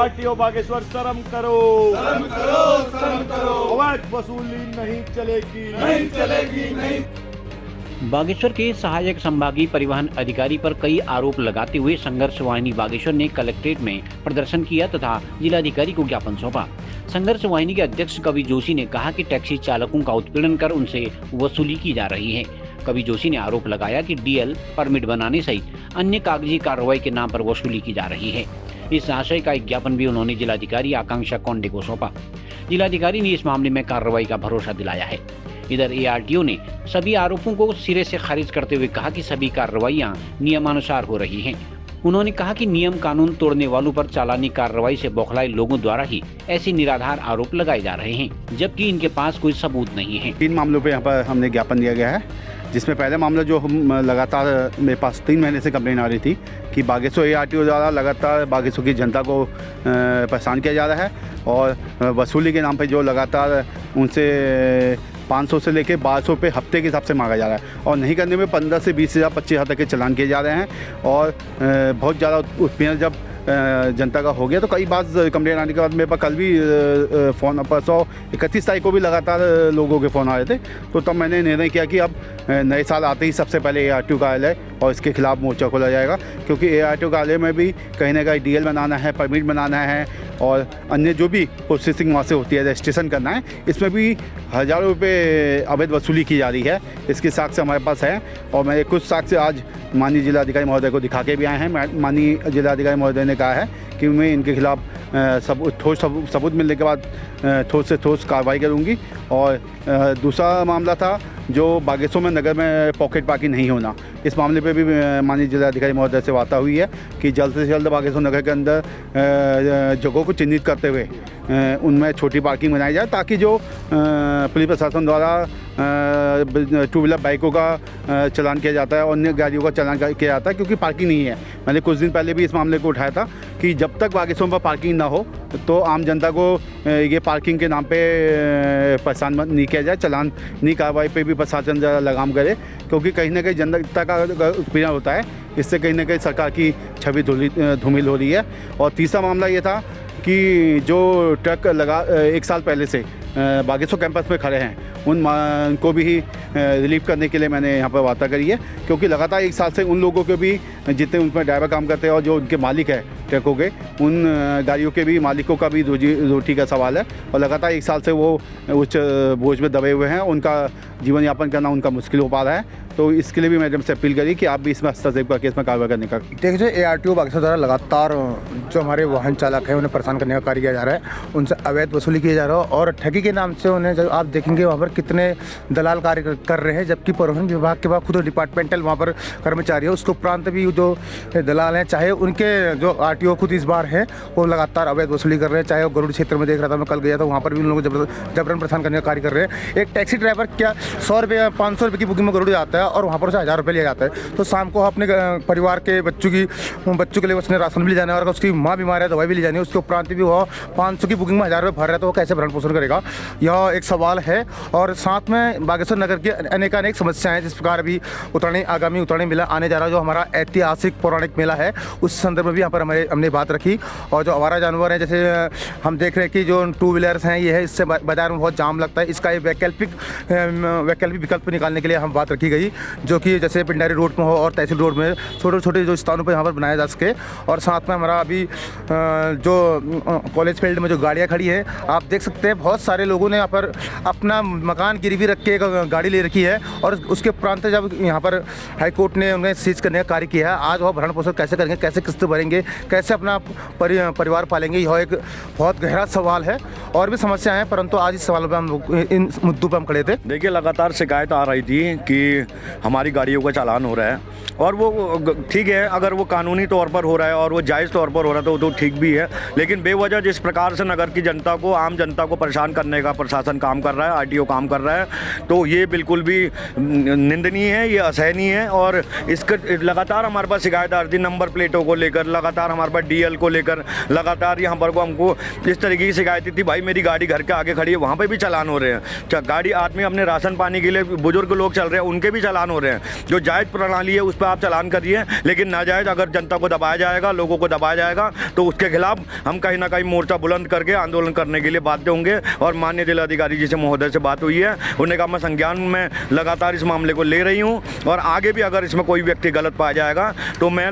RTO Bageshwar शर्म करो, शर्म करो, शर्म करो। अवैध वसूली नहीं चलेगी, नहीं चलेगी, नहीं। बागेश्वर के सहायक संभागीय परिवहन अधिकारी पर कई आरोप लगाते हुए संघर्ष वाहिनी बागेश्वर ने कलेक्ट्रेट में प्रदर्शन किया तथा जिलाधिकारी को ज्ञापन सौंपा। संघर्ष वाहिनी के अध्यक्ष कवि जोशी ने कहा कि टैक्सी चालकों का उत्पीड़न कर उनसे वसूली की जा रही है। कवि जोशी ने आरोप लगाया कि डीएल परमिट बनाने सहित अन्य कागजी कार्रवाई के नाम पर वसूली की जा रही है। इस आशय का एक ज्ञापन भी उन्होंने जिलाधिकारी आकांक्षा कोंडे को सौंपा। जिलाधिकारी ने इस मामले में कार्रवाई का भरोसा दिलाया है। इधर एआरटीओ ने सभी आरोपों को सिरे से खारिज करते हुए कहा कि सभी कार्रवाइयां नियमानुसार हो रही हैं। उन्होंने कहा कि नियम कानून तोड़ने वालों पर चालानी कार्रवाई से बौखलाए लोगों द्वारा ही ऐसे निराधार आरोप लगाए जा रहे हैं, जबकि इनके पास कोई सबूत नहीं है। 3 मामलों पे यहाँ पर हमने ज्ञापन दिया गया है, जिसमें पहले मामला जो हम लगातार मेरे पास 3 महीने से कंप्लेन आ रही थी कि बागेश्वर एआरटीओ द्वारा लगातार बागेश्वर की जनता को परेशान किया जा रहा है और वसूली के नाम पे जो लगातार उनसे 500 से लेके 1200 रुपये हफ्ते के हिसाब से मांगा जा रहा है और नहीं करने में 15 से 20 हज़ार 25 हज़ार तक के चालान किए जा रहे हैं। और बहुत ज़्यादा उत्पीड़न जब जनता का हो गया तो कई बार कंप्लेन आने के बाद मेरे पास कल भी फ़ोन परसों 31 तारीख को भी लगातार लोगों के फ़ोन आ रहे थे। तो तब मैंने निर्णय किया कि अब नए साल आते ही सबसे पहले एआरटीओ कार्यालय और इसके खिलाफ मोर्चा खोला जाएगा, क्योंकि एआरटीओ कार्यालय में भी कहीं ना कहीं डीएल बनाना है, परमिट बनाना है और अन्य जो भी प्रोसेसिंग वहाँ से होती है, रजिस्ट्रेशन करना है, इसमें भी हज़ारों रुपये अवैध वसूली की जा रही है। इसके साक्ष्य हमारे पास है और मैं कुछ साक्ष्य आज माननीय जिलाधिकारी महोदय को दिखा के भी आए हैं। माननीय जिलाधिकारी महोदय ने कहा है कि मैं इनके खिलाफ ठोस सबूत मिलने के बाद ठोस से ठोस कार्रवाई करूंगी। और दूसरा मामला था जो बागेश्वर में नगर में पॉकेट पार्किंग नहीं होना, इस मामले पे भी माननीय जिलाधिकारी महोदय से वार्ता हुई है कि जल्द से जल्द बागेश्वर नगर के अंदर जगहों को चिन्हित करते हुए उनमें छोटी पार्किंग बनाई जाए, ताकि जो पुलिस प्रशासन द्वारा 2 व्हीलर बाइकों का चलान किया जाता है और अन्य गाड़ियों का चलान किया जाता है, क्योंकि पार्किंग नहीं है। मैंने कुछ दिन पहले भी इस मामले को उठाया था कि जब तक बागेश्वर में पार्किंग ना हो तो आम जनता को ये पार्किंग के नाम पे परेशान नहीं किया जाए, चलान नहीं कार्रवाई पे भी प्रशासन ज़रा लगाम करे, क्योंकि कहीं ना कहीं जनता का उत्पीड़न होता है, इससे कहीं ना कहीं सरकार की छवि धूमिल हो रही है। और तीसरा मामला ये था कि जो ट्रक 1 साल पहले से बागेश्वर कैंपस में खड़े हैं उनको भी रिलीफ करने के लिए मैंने यहाँ पर वार्ता करी है, क्योंकि लगातार 1 साल से उन लोगों के भी जितने उनमें ड्राइवर काम करते हैं और जो उनके मालिक है ट्रकों के, उन गाड़ियों के भी मालिकों का भी रोटी का सवाल है और लगातार 1 साल से वो उच्च बोझ में दबे हुए हैं, उनका जीवन यापन करना उनका मुश्किल हो पा रहा है। तो इसके लिए भी मैडम से अपील करी कि आप भी इसमें हस्तक्षेप करके इसमें कार्रवाई करने का। देखिए, एआरटीओ बागेश्वर द्वारा लगातार जो हमारे वाहन चालक हैं उन्हें परेशान करने का कार्य किया जा रहा है, उनसे अवैध वसूली किया जा रहा है और ठगी के नाम से उन्हें, जब आप देखेंगे वहाँ पर कितने दलाल कार्य कर रहे हैं, जबकि परिवहन विभाग के बाद खुद डिपार्टमेंटल वहाँ पर कर्मचारी है, उसके उपरांत भी जो दलाल हैं, चाहे उनके जो आरटीओ खुद इस बार हैं, वो लगातार अवैध वसूली कर रहे हैं। चाहे वो गरुड़ क्षेत्र में देख रहा था, मैं कल गया था, वहाँ पर भी उन लोगों को जबरन परेशान करने का कार्य कर रहे हैं। एक टैक्सी ड्राइवर क्या 100 रुपये 500 रुपये की बुकिंग में गरुड़ जाता है और वहाँ पर उसे 1000 रुपये लिया जाता है। तो शाम को अपने परिवार के बच्चों के लिए उसने राशन भी ले जाना है और उसकी माँ बीमार है, दवाई भी ले जानी है, उसके उपरांत भी वो 500 की बुकिंग में 1000 रुपये भर रहा है, तो वो कैसे भरण पोषण करेगा, यह एक सवाल है। और साथ में बागेश्वर नगर की अनेकानेक समस्याएं हैं, जिस प्रकार अभी आगामी उत्तरायणी मेला आने जा रहा है, जो हमारा ऐतिहासिक पौराणिक मेला है, उस संदर्भ में भी यहाँ पर हमने बात रखी। और जो आवारा जानवर हैं, जैसे हम देख रहे हैं कि जो 2 व्हीलर्स हैं, ये है, इससे बाजार में बहुत जाम लगता है, इसका एक वैकल्पिक विकल्प निकालने के लिए हम बात रखी गई, जो कि जैसे पिंडारी रोड में हो और तहसील रोड में छोटे छोटे जो स्थानों पर यहाँ पर बनाया जा सके। और साथ में हमारा अभी जो कॉलेज फील्ड में जो गाड़ियाँ खड़ी हैं, आप देख सकते हैं बहुत सारे लोगों ने यहाँ पर अपना मकान गिरवी रख के गाड़ी ले रखी है और उसके उपरांत जब यहाँ पर हाईकोर्ट ने उन्हें सीज करने का कार्य किया है, आज वह भरण पोषण कैसे करेंगे, कैसे किस्त भरेंगे, कैसे अपना परिवार पालेंगे, यह एक बहुत गहरा सवाल है। और भी समस्या है, परंतु आज इस सवाल पर हम इन मुद्दों पर हम खड़े थे। देखिए, लगातार शिकायत आ रही थी कि हमारी गाड़ियों का चालान हो रहा है और वो ठीक है, अगर वो कानूनी तौर पर हो रहा है और वो जायज़ तौर पर हो रहा है तो ठीक भी है, लेकिन बेवजह जिस प्रकार से नगर की जनता को, आम जनता को परेशान करने का प्रशासन काम कर रहा है, आरटीओ काम कर रहा है, तो ये बिल्कुल भी निंदनीय है, ये असहनीय है। और इसका लगातार हमारे पास शिकायत आ रही थी नंबर प्लेटों को लेकर, लगातार हमारे पास डीएल को लेकर, लगातार यहाँ पर को हमको इस तरीके की शिकायत थी। भाई भाई मेरी गाड़ी घर के आगे खड़ी है, वहाँ पे भी चालान हो रहे हैं। गाड़ी आदमी अपने राशन पानी के लिए बुजुर्ग लोग चल रहे हैं, उनके भी चालान हो रहे हैं। जो जायज़ प्रणाली है उस पर आप चालान करिए, लेकिन नाजायज़ अगर जनता को दबाया जाएगा, लोगों को दबाया जाएगा, तो उसके खिलाफ हम कहीं ना कहीं मोर्चा बुलंद करके आंदोलन करने के लिए बाध्य होंगे। और माननीय जिलाधिकारी जी से महोदय से बात हुई है, उन्होंने कहा मैं संज्ञान में लगातार इस मामले को ले रही हूँ और आगे भी अगर इसमें कोई व्यक्ति गलत पाया जाएगा तो मैं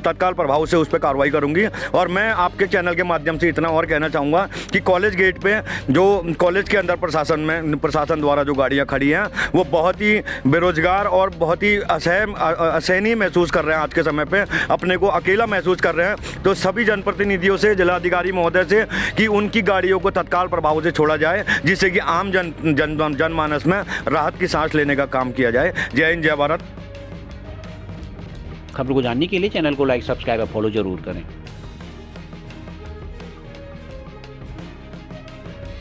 तत्काल प्रभाव से उस पर कार्रवाई करूँगी। और मैं आपके चैनल के माध्यम से इतना और कहना चाहूँगा कि कॉलेज गेट पे जो कॉलेज के अंदर प्रशासन द्वारा जो गाड़ियाँ खड़ी हैं वो बहुत ही बेरोजगार और बहुत ही असहनीय महसूस कर रहे हैं। आज के समय पे अपने को अकेला महसूस कर रहे हैं। तो सभी जनप्रतिनिधियों से, जिलाधिकारी महोदय से कि उनकी गाड़ियों को तत्काल प्रभाव से छोड़ा जाए, जिससे कि आम जनमानस में राहत की सांस लेने का काम किया जाए। जय हिंद, जय भारत। खबर को जानने के लिए चैनल को लाइक, सब्सक्राइब और फॉलो जरूर करें।